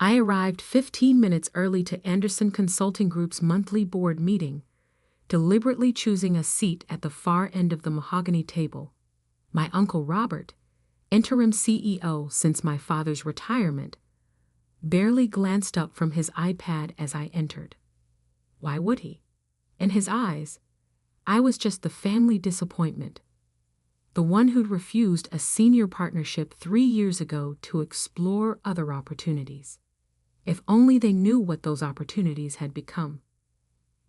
I arrived 15 minutes early to Anderson Consulting Group's monthly board meeting, deliberately choosing a seat at the far end of the mahogany table. My Uncle Robert, interim CEO since my father's retirement, barely glanced up from his iPad as I entered. Why would he? In his eyes, I was just the family disappointment, the one who'd refused a senior partnership 3 years ago to explore other opportunities. If only they knew what those opportunities had become.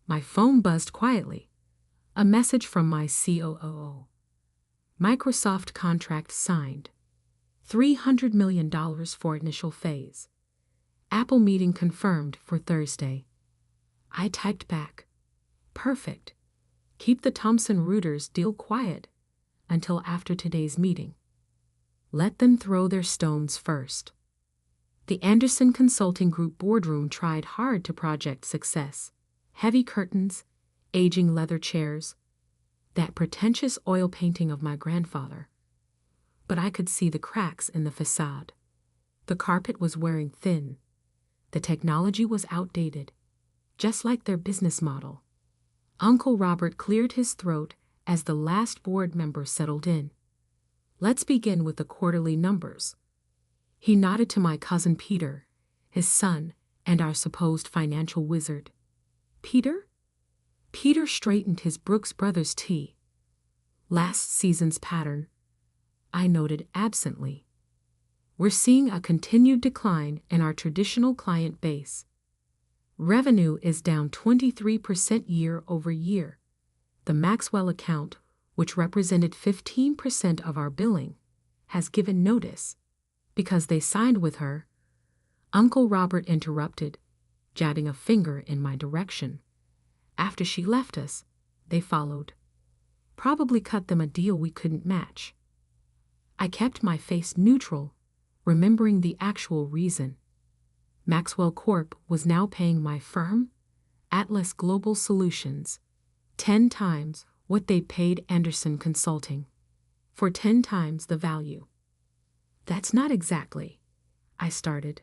My phone buzzed quietly. A message from my COO. Microsoft contract signed. $300 million for initial phase. Apple meeting confirmed for Thursday. I typed back. Perfect. Keep the Thomson Reuters deal quiet until after today's meeting. Let them throw their stones first. The Anderson Consulting Group boardroom tried hard to project success. Heavy curtains, aging leather chairs, that pretentious oil painting of my grandfather. But I could see the cracks in the facade. The carpet was wearing thin. The technology was outdated, just like their business model. Uncle Robert cleared his throat as the last board member settled in. Let's begin with the quarterly numbers. He nodded to my cousin Peter, his son, and our supposed financial wizard. Peter? Peter straightened his Brooks Brothers tee. Last season's pattern, I noted absently. We're seeing a continued decline in our traditional client base. Revenue is down 23% year over year. The Maxwell account, which represented 15% of our billing, has given notice. Because they signed with her. Uncle Robert interrupted, jabbing a finger in my direction. After she left us, they followed. Probably cut them a deal we couldn't match. I kept my face neutral, remembering the actual reason. Maxwell Corp was now paying my firm, Atlas Global Solutions, 10 times what they paid Anderson Consulting, for 10 times the value. That's not exactly, I started.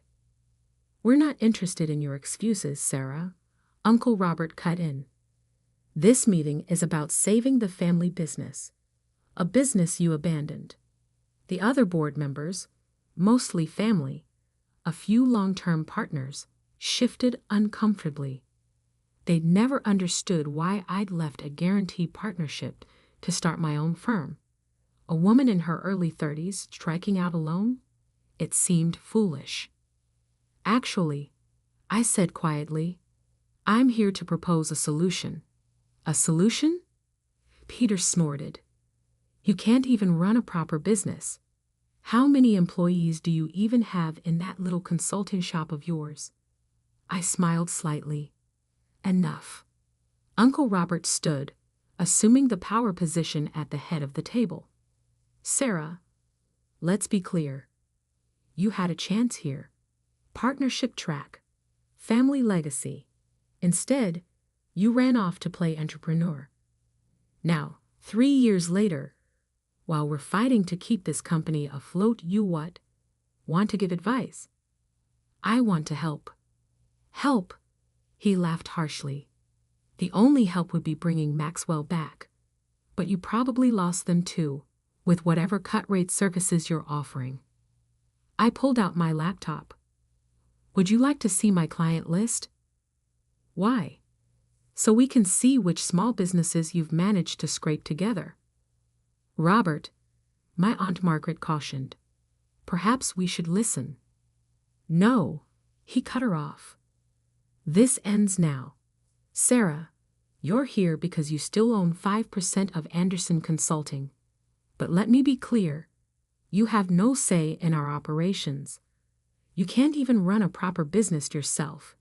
We're not interested in your excuses, Sarah. Uncle Robert cut in. This meeting is about saving the family business, a business you abandoned. The other board members, mostly family, a few long-term partners, shifted uncomfortably. They'd never understood why I'd left a guaranteed partnership to start my own firm. A woman in her early 30s striking out alone? It seemed foolish. Actually, I said quietly, I'm here to propose a solution. A solution? Peter snorted. You can't even run a proper business. How many employees do you even have in that little consulting shop of yours? I smiled slightly. Enough. Uncle Robert stood, assuming the power position at the head of the table. Sarah, let's be clear. You had a chance here. Partnership track. Family legacy. Instead, you ran off to play entrepreneur. Now, 3 years later, while we're fighting to keep this company afloat, you what? Want to give advice? I want to help. Help? He laughed harshly. The only help would be bringing Maxwell back. But you probably lost them too, with whatever cut-rate services you're offering. I pulled out my laptop. Would you like to see my client list? Why? So we can see which small businesses you've managed to scrape together. Robert, my Aunt Margaret cautioned. Perhaps we should listen. No, he cut her off. This ends now. Sarah, you're here because you still own 5% of Anderson Consulting. But let me be clear, you have no say in our operations. You can't even run a proper business yourself.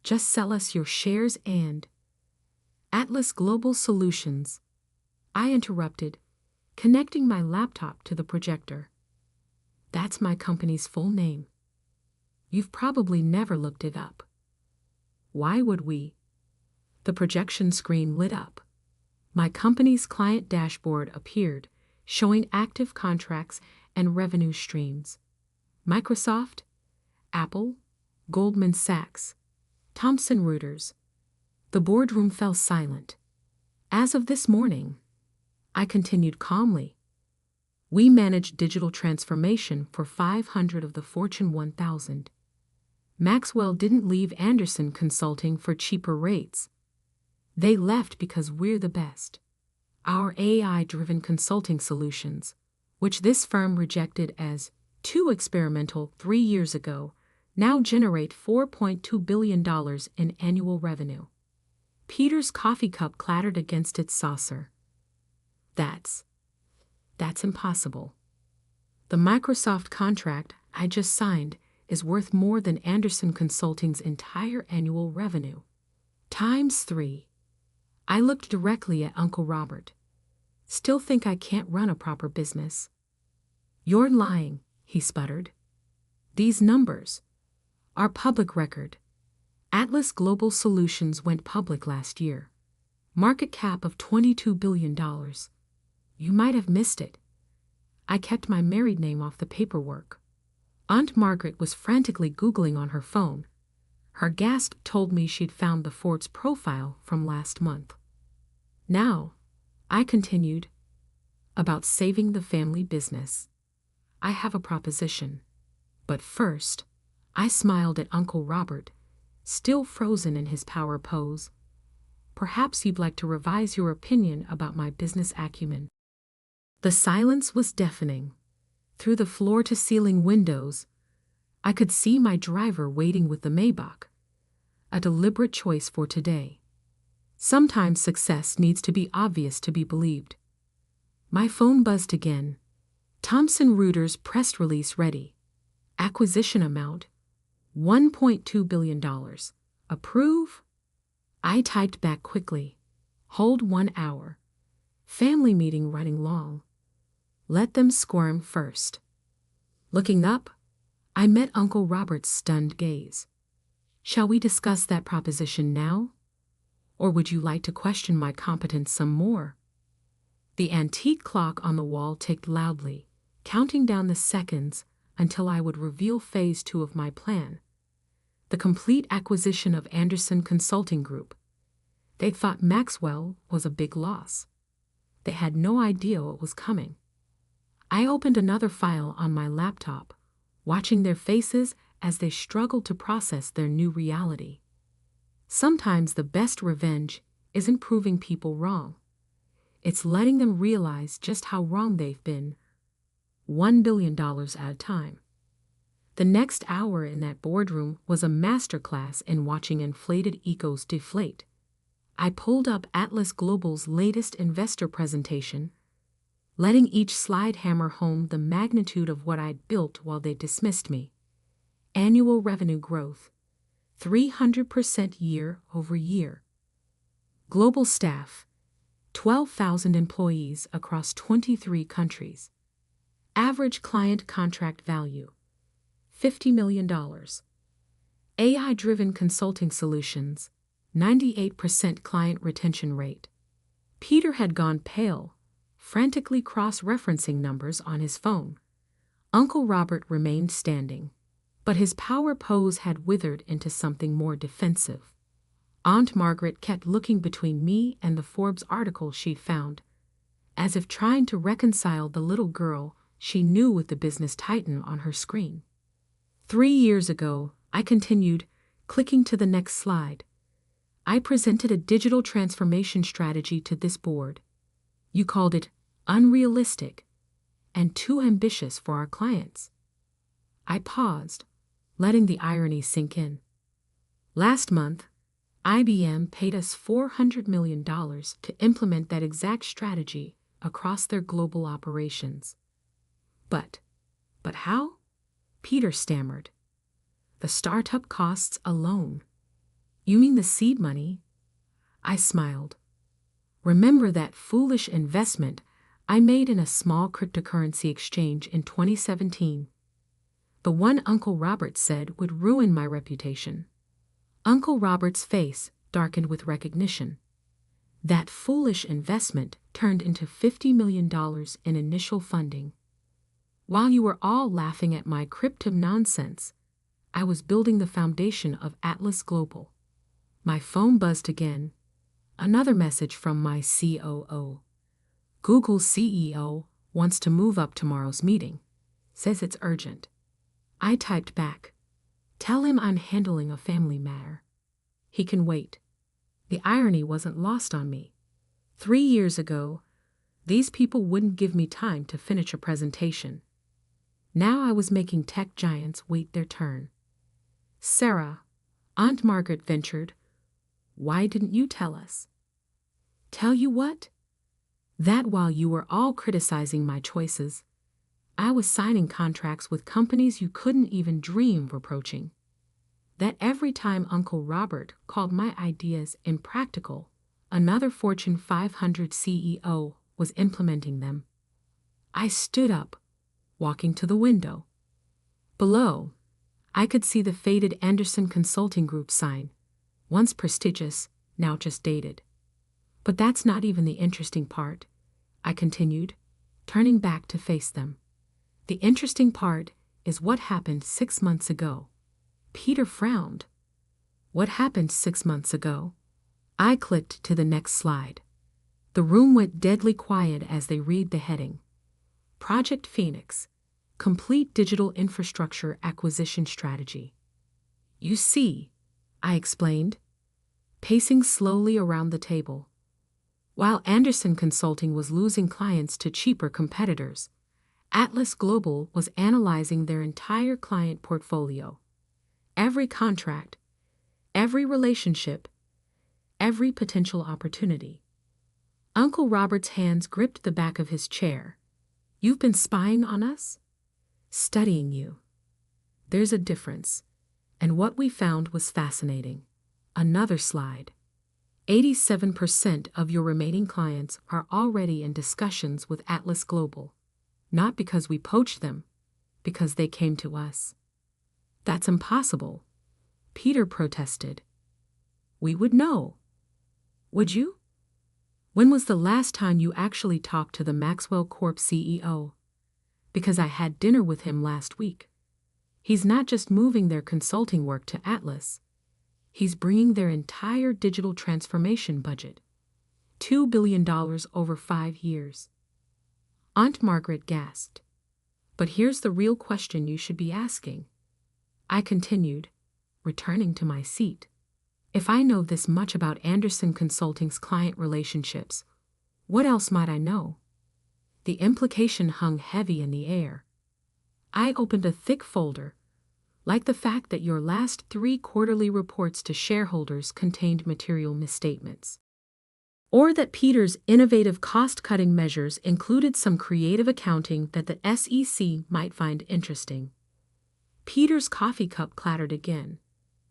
Just sell us your shares and Atlas Global Solutions. I interrupted, connecting my laptop to the projector. That's my company's full name. You've probably never looked it up. Why would we? The projection screen lit up. My company's client dashboard appeared, showing active contracts and revenue streams. Microsoft, Apple, Goldman Sachs, Thomson Reuters. The boardroom fell silent. As of this morning, I continued calmly, we manage digital transformation for 500 of the Fortune 1000. Maxwell didn't leave Anderson Consulting for cheaper rates. They left because we're the best. Our AI-driven consulting solutions, which this firm rejected as too experimental 3 years ago, now generate $4.2 billion in annual revenue. Peter's coffee cup clattered against its saucer. That's impossible. The Microsoft contract I just signed is worth more than Anderson Consulting's entire annual revenue. Times 3. I looked directly at Uncle Robert. Still think I can't run a proper business. You're lying, he sputtered. These numbers are public record. Atlas Global Solutions went public last year. Market cap of $22 billion. You might have missed it. I kept my married name off the paperwork. Aunt Margaret was frantically Googling on her phone. Her gasp told me she'd found the Forbes profile from last month. Now, I continued, about saving the family business. I have a proposition. But first, I smiled at Uncle Robert, still frozen in his power pose. Perhaps you'd like to revise your opinion about my business acumen. The silence was deafening. Through the floor-to-ceiling windows, I could see my driver waiting with the Maybach. A deliberate choice for today. Sometimes success needs to be obvious to be believed. My phone buzzed again. Thomson Reuters press release ready. Acquisition amount, $1.2 billion. Approve? I typed back quickly. Hold 1 hour. Family meeting running long. Let them squirm first. Looking up, I met Uncle Robert's stunned gaze. Shall we discuss that proposition now? Or would you like to question my competence some more? The antique clock on the wall ticked loudly, counting down the seconds until I would reveal phase 2 of my plan. The complete acquisition of Anderson Consulting Group. They thought Maxwell was a big loss. They had no idea what was coming. I opened another file on my laptop, watching their faces as they struggled to process their new reality. Sometimes the best revenge isn't proving people wrong. It's letting them realize just how wrong they've been, $1 billion at a time. The next hour in that boardroom was a masterclass in watching inflated egos deflate. I pulled up Atlas Global's latest investor presentation, letting each slide hammer home the magnitude of what I'd built while they dismissed me. Annual revenue growth, 300% year over year. Global staff, 12,000 employees across 23 countries. Average client contract value, $50 million. AI-driven consulting solutions, 98% client retention rate. Peter had gone pale, frantically cross-referencing numbers on his phone. Uncle Robert remained standing, but his power pose had withered into something more defensive. Aunt Margaret kept looking between me and the Forbes article she'd found, as if trying to reconcile the little girl she knew with the business titan on her screen. 3 years ago, I continued, clicking to the next slide. I presented a digital transformation strategy to this board. You called it unrealistic and too ambitious for our clients. I paused, letting the irony sink in. Last month, IBM paid us $400 million to implement that exact strategy across their global operations. But how? Peter stammered. The startup costs alone. You mean the seed money? I smiled. Remember that foolish investment I made in a small cryptocurrency exchange in 2017? The one Uncle Robert said would ruin my reputation. Uncle Robert's face darkened with recognition. That foolish investment turned into $50 million in initial funding. While you were all laughing at my crypto nonsense, I was building the foundation of Atlas Global. My phone buzzed again. Another message from my COO. Google's CEO wants to move up tomorrow's meeting. Says it's urgent. I typed back. Tell him I'm handling a family matter. He can wait. The irony wasn't lost on me. 3 years ago, these people wouldn't give me time to finish a presentation. Now I was making tech giants wait their turn. Sarah, Aunt Margaret ventured, why didn't you tell us? Tell you what? That while you were all criticizing my choices, I was signing contracts with companies you couldn't even dream of approaching. That every time Uncle Robert called my ideas impractical, another Fortune 500 CEO was implementing them. I stood up, walking to the window. Below, I could see the faded Anderson Consulting Group sign, once prestigious, now just dated. But that's not even the interesting part, I continued, turning back to face them. The interesting part is what happened 6 months ago. Peter frowned. What happened 6 months ago? I clicked to the next slide. The room went deadly quiet as they read the heading. Project Phoenix, Complete Digital Infrastructure Acquisition Strategy. You see, I explained, pacing slowly around the table. While Anderson Consulting was losing clients to cheaper competitors, Atlas Global was analyzing their entire client portfolio. Every contract, every relationship, every potential opportunity. Uncle Robert's hands gripped the back of his chair. You've been spying on us? Studying you. There's a difference. And what we found was fascinating. Another slide. 87% of your remaining clients are already in discussions with Atlas Global. Not because we poached them, because they came to us. That's impossible, Peter protested. We would know. Would you? When was the last time you actually talked to the Maxwell Corp CEO? Because I had dinner with him last week. He's not just moving their consulting work to Atlas. He's bringing their entire digital transformation budget. $2 billion over 5 years. Aunt Margaret gasped. But here's the real question you should be asking. I continued, returning to my seat. If I know this much about Anderson Consulting's client relationships, what else might I know? The implication hung heavy in the air. I opened a thick folder, like the fact that your last 3 quarterly reports to shareholders contained material misstatements. Or that Peter's innovative cost-cutting measures included some creative accounting that the SEC might find interesting. Peter's coffee cup clattered again.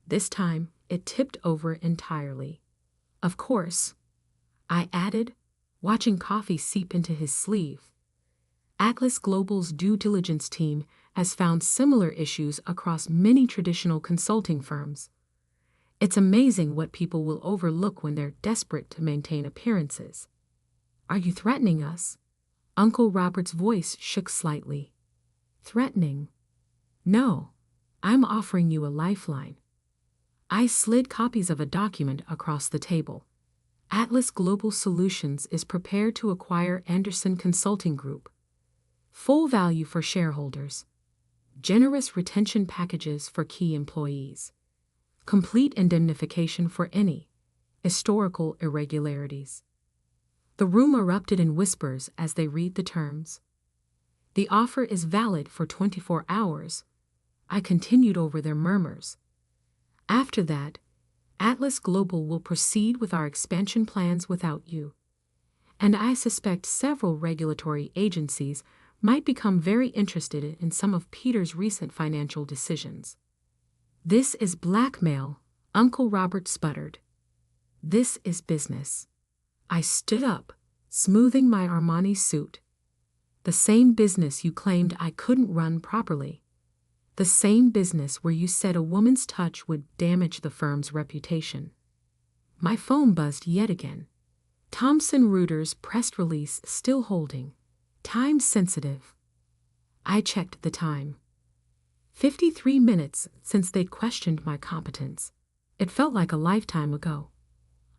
This time, it tipped over entirely. Of course, I added, watching coffee seep into his sleeve. Atlas Global's due diligence team has found similar issues across many traditional consulting firms. It's amazing what people will overlook when they're desperate to maintain appearances. Are you threatening us? Uncle Robert's voice shook slightly. Threatening? No, I'm offering you a lifeline. I slid copies of a document across the table. Atlas Global Solutions is prepared to acquire Anderson Consulting Group. Full value for shareholders. Generous retention packages for key employees. Complete indemnification for any historical irregularities. The room erupted in whispers as they read the terms. The offer is valid for 24 hours. I continued over their murmurs. After that, Atlas Global will proceed with our expansion plans without you. And I suspect several regulatory agencies might become very interested in some of Peter's recent financial decisions. This is blackmail, Uncle Robert sputtered. This is business. I stood up, smoothing my Armani suit. The same business you claimed I couldn't run properly. The same business where you said a woman's touch would damage the firm's reputation. My phone buzzed yet again. Thomson Reuters press release still holding. Time sensitive. I checked the time. 53 minutes since they'd questioned my competence. It felt like a lifetime ago.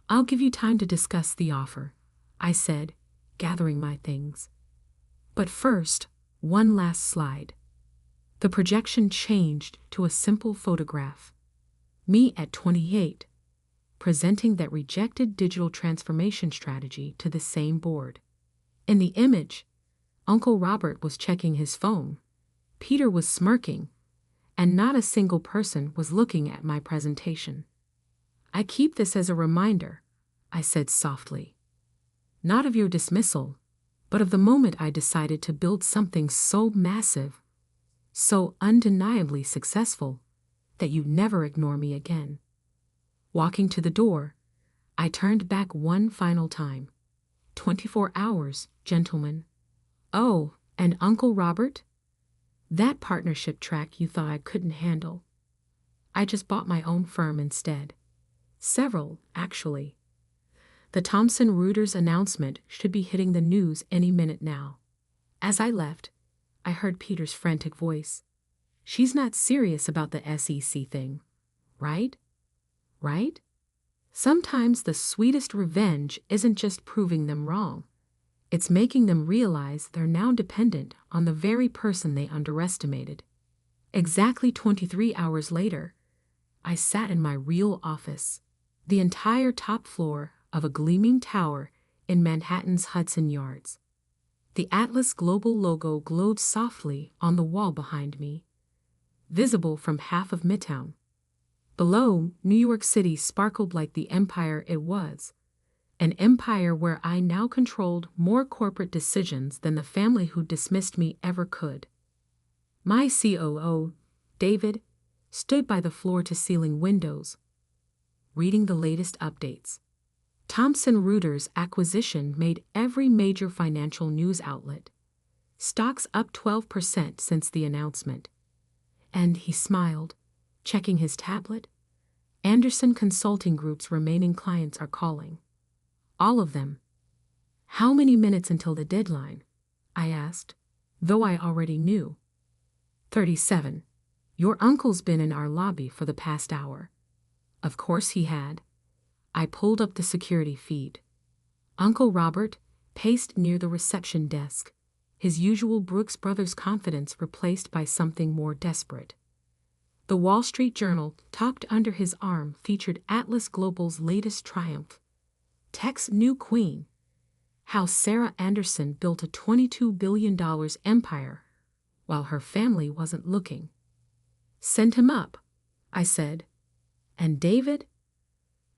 "I'll give you time to discuss the offer," I said, gathering my things. "But first, one last slide." The projection changed to a simple photograph. Me at 28, presenting that rejected digital transformation strategy to the same board. In the image, Uncle Robert was checking his phone, Peter was smirking, and not a single person was looking at my presentation. "I keep this as a reminder," I said softly. "Not of your dismissal, but of the moment I decided to build something so massive, so undeniably successful, that you'd never ignore me again." Walking to the door, I turned back one final time. 24 hours, gentlemen. "Oh, and Uncle Robert? That partnership track you thought I couldn't handle. I just bought my own firm instead. Several, actually. The Thomson Reuters announcement should be hitting the news any minute now." As I left, I heard Peter's frantic voice. "She's not serious about the SEC thing, right? Right? Sometimes the sweetest revenge isn't just proving them wrong. It's making them realize they're now dependent on the very person they underestimated." Exactly 23 hours later, I sat in my real office, the entire top floor of a gleaming tower in Manhattan's Hudson Yards. The Atlas Global logo glowed softly on the wall behind me, visible from half of Midtown. Below, New York City sparkled like the empire it was, an empire where I now controlled more corporate decisions than the family who dismissed me ever could. My COO, David, stood by the floor-to-ceiling windows, reading the latest updates. Thomson Reuters' acquisition made every major financial news outlet. Stocks up 12% since the announcement. And he smiled, checking his tablet. "Anderson Consulting Group's remaining clients are calling. All of them." "How many minutes until the deadline?" I asked, though I already knew. 37. "Your uncle's been in our lobby for the past hour." Of course he had. I pulled up the security feed. Uncle Robert paced near the reception desk, his usual Brooks Brothers confidence replaced by something more desperate. The Wall Street Journal, tucked under his arm, featured Atlas Global's latest triumph. Tech's new queen. How Sarah Anderson built a $22 billion empire while her family wasn't looking. "Send him up," I said. "And David?"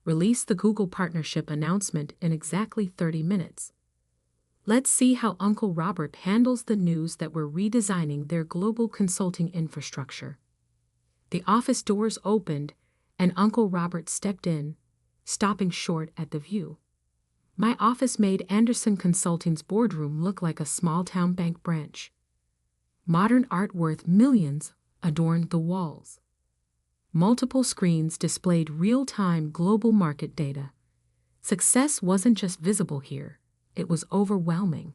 "Release the Google partnership announcement in exactly 30 minutes. Let's see how Uncle Robert handles the news that we're redesigning their global consulting infrastructure." The office doors opened, and Uncle Robert stepped in, stopping short at the view. My office made Anderson Consulting's boardroom look like a small-town bank branch. Modern art worth millions adorned the walls. Multiple screens displayed real-time global market data. Success wasn't just visible here, it was overwhelming.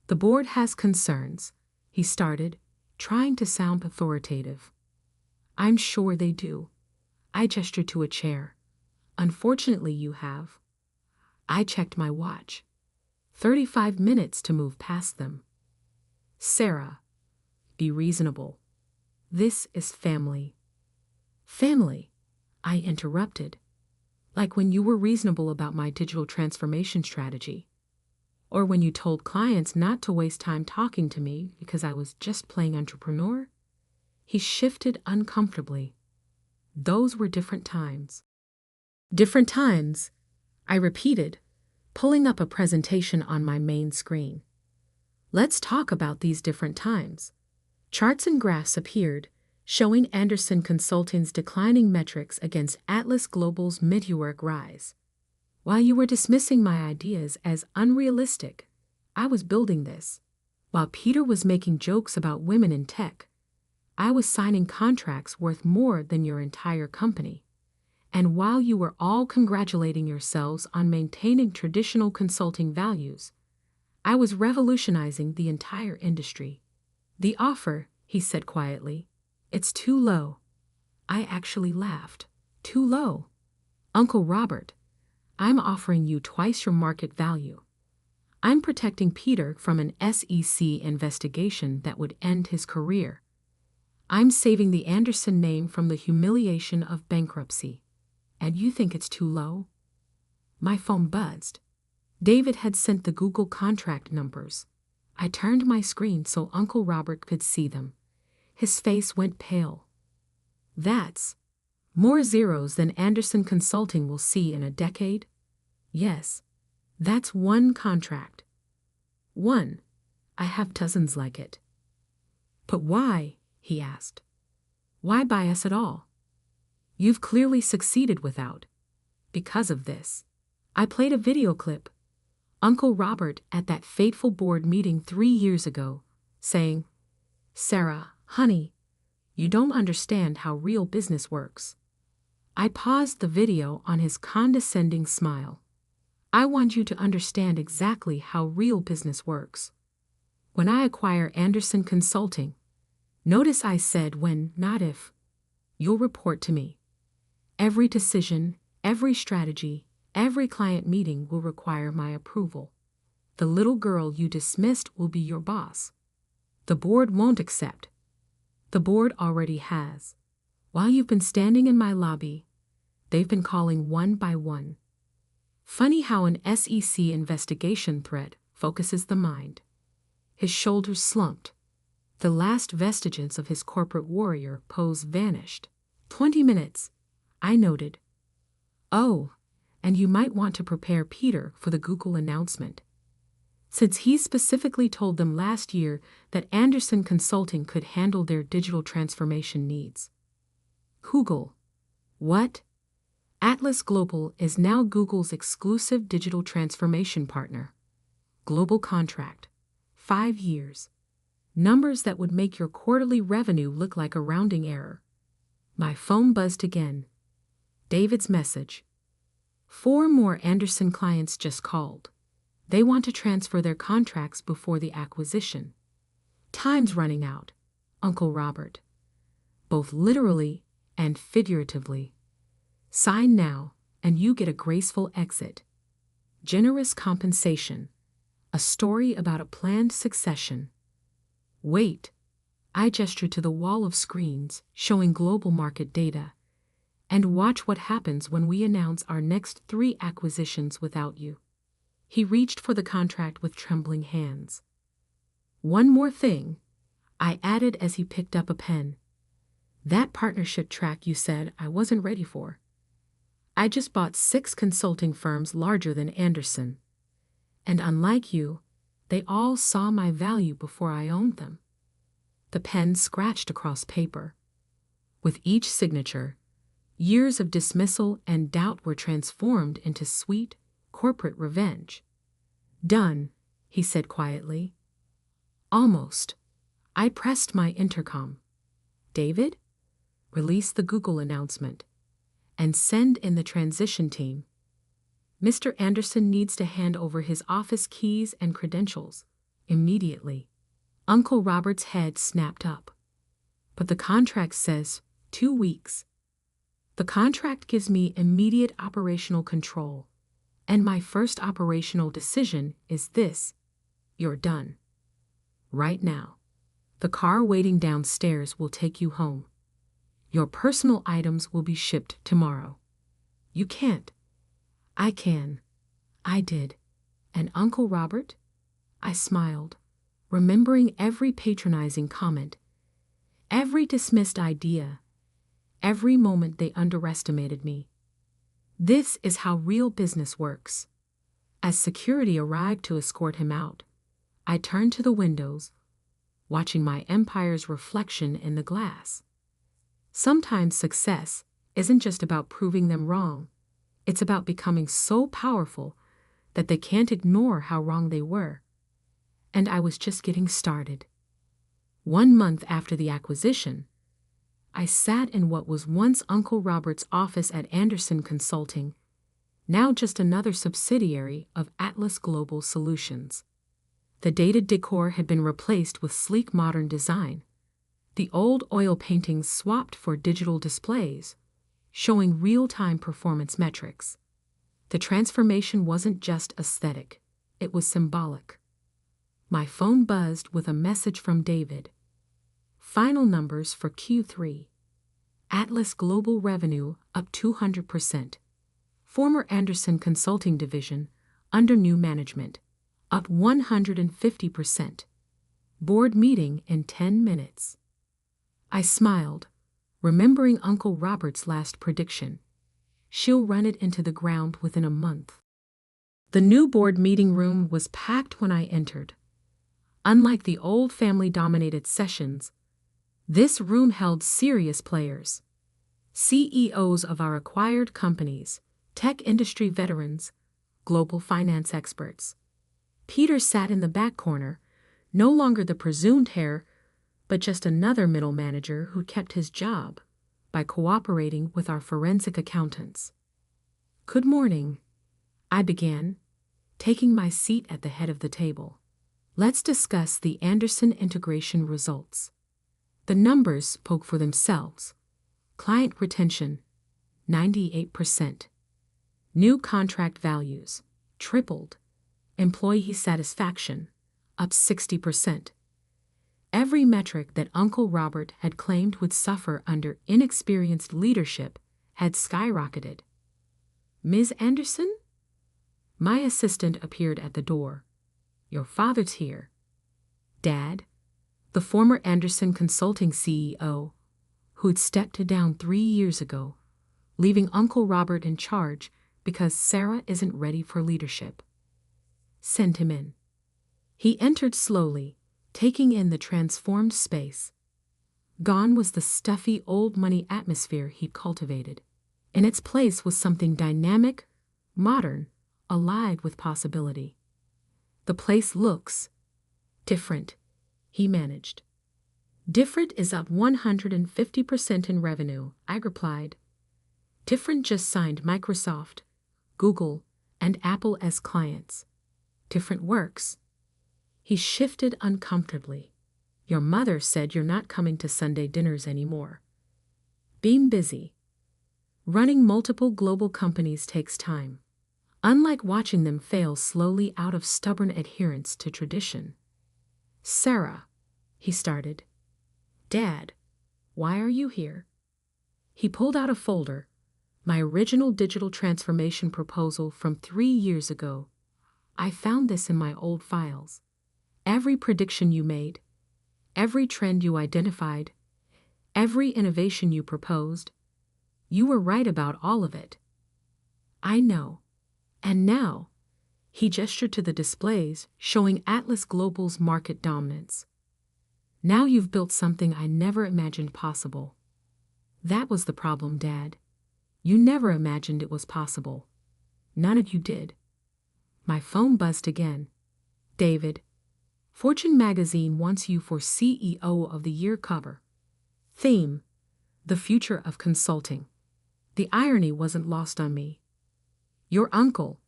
"The board has concerns," he started, trying to sound authoritative. "I'm sure they do." I gestured to a chair. "Unfortunately, you have." I checked my watch. 35 minutes to move past them. "Sarah, be reasonable. This is family." "Family?" I interrupted. "Like when you were reasonable about my digital transformation strategy. Or when you told clients not to waste time talking to me because I was just playing entrepreneur?" He shifted uncomfortably. "Those were different times." "Different times," I repeated, pulling up a presentation on my main screen. "Let's talk about these different times." Charts and graphs appeared, showing Anderson Consulting's declining metrics against Atlas Global's meteoric rise. While you were dismissing my ideas as unrealistic, I was building this. While Peter was making jokes about women in tech, I was signing contracts worth more than your entire company. And while you were all congratulating yourselves on maintaining traditional consulting values, I was revolutionizing the entire industry. "The offer," he said quietly, It's too low. I actually laughed. Too low. Uncle Robert, I'm offering you twice your market value. I'm protecting Peter from an SEC investigation that would end his career. I'm saving the Anderson name from the humiliation of bankruptcy. And you think it's too low? My phone buzzed. David had sent the Google contract numbers. I turned my screen so Uncle Robert could see them. His face went pale. That's more zeros than Anderson Consulting will see in a decade? Yes, that's one contract. One. I have dozens like it. But why? He asked. Why buy us at all? You've clearly succeeded without. Because of this. I played a video clip. Uncle Robert at that fateful board meeting 3 years ago, saying, "Sarah, honey, you don't understand how real business works." I paused the video on his condescending smile. I want you to understand exactly how real business works. When I acquire Anderson Consulting, notice I said when, not if, you'll report to me. Every decision, every strategy, every client meeting will require my approval. The little girl you dismissed will be your boss. The board won't accept. The board already has. While you've been standing in my lobby, they've been calling one by one. Funny how an SEC investigation threat focuses the mind. His shoulders slumped. The last vestiges of his corporate warrior pose vanished. 20 minutes, I noted. Oh, and you might want to prepare Peter for the Google announcement. Since he specifically told them last year that Anderson Consulting could handle their digital transformation needs. Google. What? Atlas Global is now Google's exclusive digital transformation partner. Global contract. 5 years. Numbers that would make your quarterly revenue look like a rounding error. My phone buzzed again. David's message. 4 more Anderson clients just called. They want to transfer their contracts before the acquisition. Time's running out, Uncle Robert. Both literally and figuratively. Sign now, and you get a graceful exit. Generous compensation. A story about a planned succession. Wait. I gestured to the wall of screens showing global market data. And watch what happens when we announce our next 3 acquisitions without you. He reached for the contract with trembling hands. One more thing, I added as he picked up a pen. That partnership track you said I wasn't ready for. I just bought 6 consulting firms larger than Anderson. And unlike you, they all saw my value before I owned them. The pen scratched across paper. With each signature, years of dismissal and doubt were transformed into sweet, corporate revenge. Done, he said quietly. Almost. I pressed my intercom. David? Release the Google announcement. And send in the transition team. Mr. Anderson needs to hand over his office keys and credentials. Immediately. Uncle Robert's head snapped up. But the contract says 2 weeks. The contract gives me immediate operational control. And my first operational decision is this. You're done. Right now. The car waiting downstairs will take you home. Your personal items will be shipped tomorrow. You can't. I can. I did. And Uncle Robert? I smiled, remembering every patronizing comment, every dismissed idea, every moment they underestimated me. This is how real business works. As security arrived to escort him out, I turned to the windows, watching my empire's reflection in the glass. Sometimes success isn't just about proving them wrong. It's about becoming so powerful that they can't ignore how wrong they were. And I was just getting started. 1 month after the acquisition, I sat in what was once Uncle Robert's office at Anderson Consulting, now just another subsidiary of Atlas Global Solutions. The dated decor had been replaced with sleek modern design. The old oil paintings swapped for digital displays, showing real-time performance metrics. The transformation wasn't just aesthetic, it was symbolic. My phone buzzed with a message from David. Final numbers for Q3. Atlas Global Revenue up 200%. Former Anderson Consulting Division, under new management, up 150%. Board meeting in 10 minutes. I smiled, remembering Uncle Robert's last prediction. She'll run it into the ground within a month. The new board meeting room was packed when I entered. Unlike the old family-dominated sessions, this room held serious players. CEOs of our acquired companies, tech industry veterans, global finance experts. Peter sat in the back corner, no longer the presumed heir, but just another middle manager who kept his job by cooperating with our forensic accountants. "Good morning," I began, taking my seat at the head of the table. "Let's discuss the Anderson integration results." The numbers spoke for themselves. Client retention, 98%. New contract values, tripled. Employee satisfaction, up 60%. Every metric that Uncle Robert had claimed would suffer under inexperienced leadership had skyrocketed. "Ms. Anderson?" My assistant appeared at the door. "Your father's here." Dad, the former Anderson Consulting CEO, who'd stepped down 3 years ago, leaving Uncle Robert in charge because Sarah isn't ready for leadership. "Send him in." He entered slowly, taking in the transformed space. Gone was the stuffy old money atmosphere he'd cultivated. In its place was something dynamic, modern, alive with possibility. "The place looks different," he managed. "Different is up 150% in revenue," I replied. "Different just signed Microsoft, Google, and Apple as clients. Different works." He shifted uncomfortably. "Your mother said you're not coming to Sunday dinners anymore." "Being busy." Running multiple global companies takes time. Unlike watching them fail slowly out of stubborn adherence to tradition. "Sarah," he started. "Dad, why are you here?" He pulled out a folder, my original digital transformation proposal from 3 years ago. "I found this in my old files. Every prediction you made, every trend you identified, every innovation you proposed, you were right about all of it." "I know. And now," he gestured to the displays showing Atlas Global's market dominance. "Now you've built something I never imagined possible." "That was the problem, Dad. You never imagined it was possible. None of you did." My phone buzzed again. "David, Fortune magazine wants you for CEO of the Year cover. Theme, the future of consulting." The irony wasn't lost on me. "Your uncle,"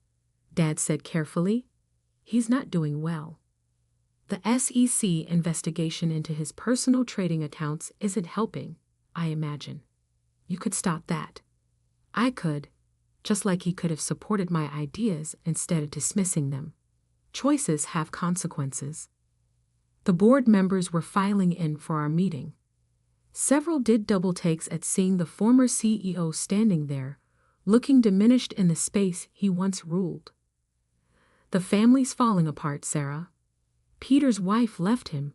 Dad said carefully, "he's not doing well. The SEC investigation into his personal trading accounts isn't helping, I imagine. You could stop that." I could, just like he could have supported my ideas instead of dismissing them. Choices have consequences. The board members were filing in for our meeting. Several did double takes at seeing the former CEO standing there, looking diminished in the space he once ruled. "The family's falling apart, Sarah. Peter's wife left him.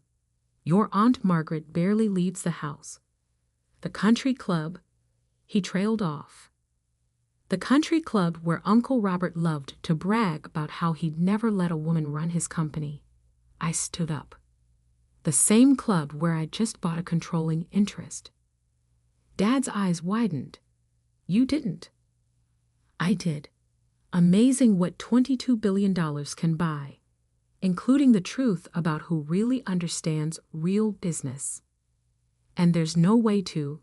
Your Aunt Margaret barely leaves the house. The country club," he trailed off. "The country club where Uncle Robert loved to brag about how he'd never let a woman run his company." I stood up. "The same club where I just bought a controlling interest." Dad's eyes widened. "You didn't." "I did. Amazing what $22 billion can buy, including the truth about who really understands real business. And there's no way to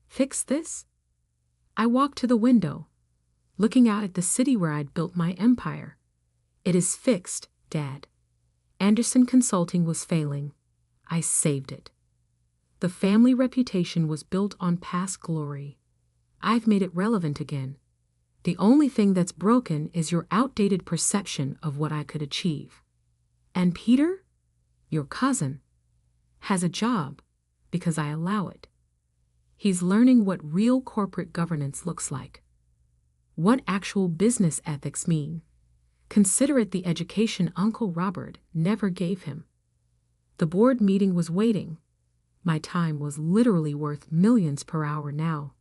fix this?" I walked to the window, looking out at the city where I'd built my empire. "It is fixed, Dad. Anderson Consulting was failing. I saved it." The family reputation was built on past glory. I've made it relevant again. The only thing that's broken is your outdated perception of what I could achieve. And Peter, your cousin, has a job because I allow it. He's learning what real corporate governance looks like. What actual business ethics mean. Consider it the education Uncle Robert never gave him. The board meeting was waiting. My time was literally worth millions per hour now.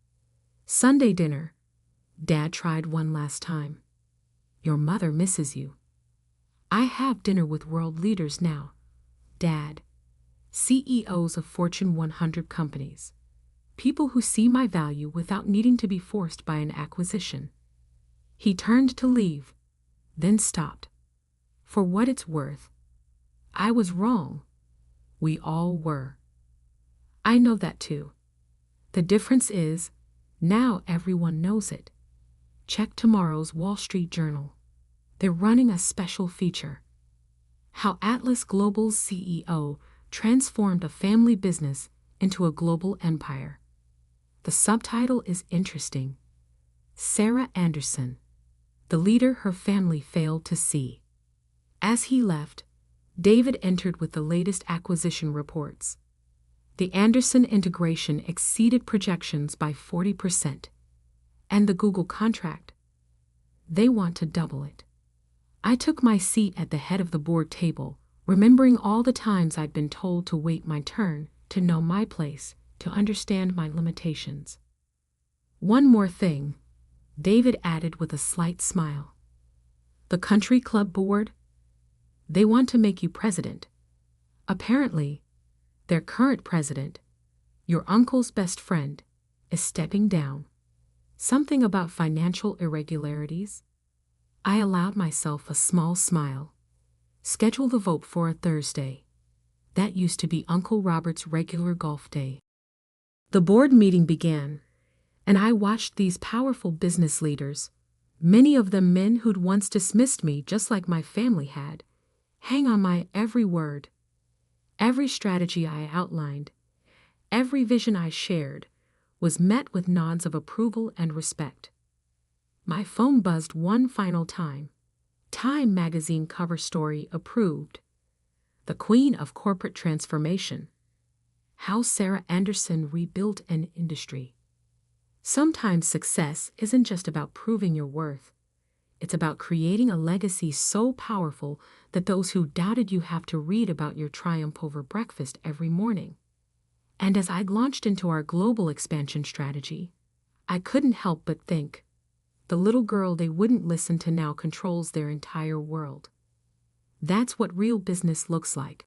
Sunday dinner. Dad tried one last time. Your mother misses you. I have dinner with world leaders now. Dad. CEOs of Fortune 100 companies. People who see my value without needing to be forced by an acquisition. He turned to leave, then stopped. For what it's worth, I was wrong. We all were. I know that too. The difference is, now everyone knows it. Check tomorrow's Wall Street Journal. They're running a special feature. How Atlas Global's CEO transformed a family business into a global empire. The subtitle is interesting. Sarah Anderson, the leader her family failed to see. As he left, David entered with the latest acquisition reports. The Anderson integration exceeded projections by 40%. And the Google contract? They want to double it. I took my seat at the head of the board table, remembering all the times I'd been told to wait my turn, to know my place, to understand my limitations. One more thing, David added with a slight smile. The country club board? They want to make you president. Apparently, their current president, your uncle's best friend, is stepping down. Something about financial irregularities? I allowed myself a small smile. Schedule the vote for a Thursday. That used to be Uncle Robert's regular golf day. The board meeting began, and I watched these powerful business leaders, many of them men who'd once dismissed me just like my family had, hang on my every word. Every strategy I outlined, every vision I shared, was met with nods of approval and respect. My phone buzzed one final time. Time magazine cover story approved. The Queen of Corporate Transformation. How Sarah Anderson rebuilt an industry. Sometimes success isn't just about proving your worth. It's about creating a legacy so powerful that those who doubted you have to read about your triumph over breakfast every morning. And as I launched into our global expansion strategy, I couldn't help but think, the little girl they wouldn't listen to now controls their entire world. That's what real business looks like.